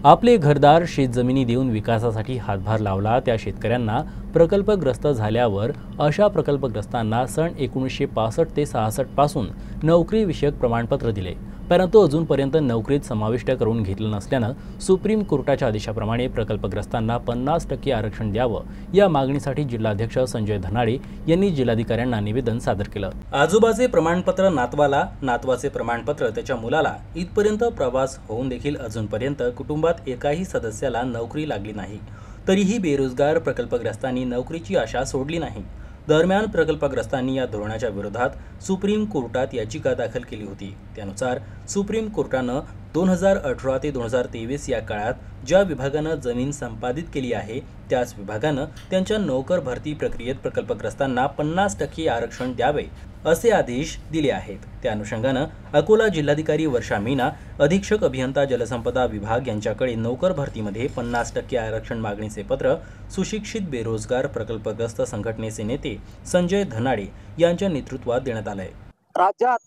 आपले घरदार शेतजमिनी देऊन विकासासाठी हातभार लावला त्या शेतकऱ्यांना प्रकल्पग्रस्त झाल्यावर अशा प्रकल्पग्रस्तांना सन 1965 ते 66 पासून नोकरीविषयक प्रमाणपत्र दिले, परंतु अजूनपर्यंत नोकरीत समाविष्ट करून घेतलं नसल्यानं सुप्रीम कोर्टाच्या आदेशाप्रमाणे प्रकल्पग्रस्तांना 50% आरक्षण द्यावं या मागणीसाठी जिल्हाध्यक्ष संजय धनाडे यांनी जिल्हाधिकाऱ्यांना निवेदन सादर केलं। आजोबाचे प्रमाणपत्र नातवाला, नातवाचे प्रमाणपत्र त्याच्या मुलाला इथपर्यंत प्रवास होऊन देखील अजूनपर्यंत कुटुंबात एकाही सदस्याला नोकरी लागली नाही, तरीही बेरोजगार प्रकल्पग्रस्तांनी नोकरीची आशा सोडली नाही। दरम्यान प्रकल्पग्रस्तांनी या धोरणाच्या विरोधात सुप्रीम कोर्टात याचिका दाखल केली होती। त्यानुसार सुप्रीम कोर्टानं 2018 ते 2023 या काळात ज्या विभागानं जमीन संपादित केली आहे त्याच विभागानं त्यांच्या नोकर भरती प्रक्रियेत प्रकल्पग्रस्तांना 50% आरक्षण द्यावे असे आदेश दिले आहेत। त्या अनुषंगानं अकोला जिल्हाधिकारी वर्षा मीना, अधीक्षक अभियंता जलसंपदा विभाग यांच्याकडे नोकर भरतीमध्ये 50% आरक्षण मागणीचे पत्र सुशिक्षित बेरोजगार प्रकल्पग्रस्त संघटनेचे नेते संजय धनाडे यांच्या नेतृत्वात देण्यात आले। राज्यात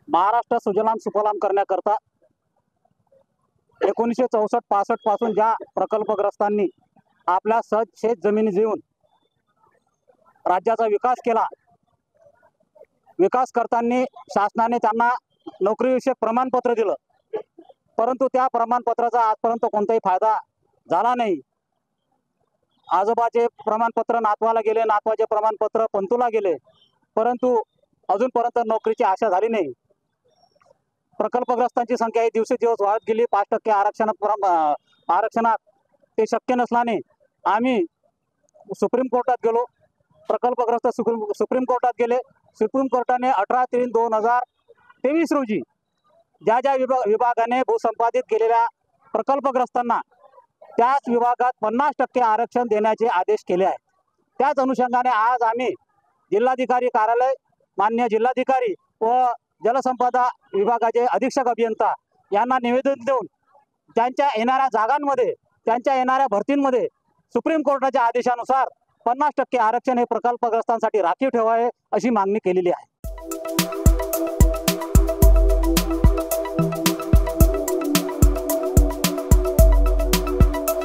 महाराष्ट्र सुजलाम सुफलाम करण्याकरता 1964-65 पासून ज्या प्रकल्पग्रस्तांनी आपल्या शेत जमिनी देऊन राज्याचा विकास केला, विकास करताना शासनाने त्यांना नोकरीविषयक प्रमाणपत्र दिलं, परंतु त्या प्रमाणपत्राचा आजपर्यंत कोणताही फायदा झाला नाही। आजोबाचे प्रमाणपत्र नातवाला गेले, नातवाचे प्रमाणपत्र पंतूला गेले, परंतु अजूनपर्यंत नोकरीची आशा झाली नाही। प्रकल्पग्रस्तांची संख्या ही दिवसेंदिवस वाढत गेली। 5% आरक्षणात ते शक्य नसल्याने आम्ही सुप्रीम कोर्टात गेलो। प्रकल्पग्रस्त सुप्रीम कोर्टात गेले। सुप्रीम कोर्टाने 18/3/2023 रोजी ज्या विभागाने भूसंपादित केलेल्या प्रकल्पग्रस्तांना त्याच विभागात 50% आरक्षण देण्याचे आदेश केले आहेत। त्याच अनुषंगाने आज आम्ही जिल्हाधिकारी कार्यालय, मान्य जिल्हाधिकारी व जलसंपदा विभागाचे अधीक्षक अभियंता यांना निवेदन देऊन त्यांच्या येणाऱ्या जागांमध्ये, त्यांच्या येणाऱ्या भरतींमध्ये सुप्रीम कोर्टाच्या आदेशानुसार 50% आरक्षण हे प्रकल्पग्रस्तांसाठी राखीव ठेवावे अशी मागणी केलेली आहे।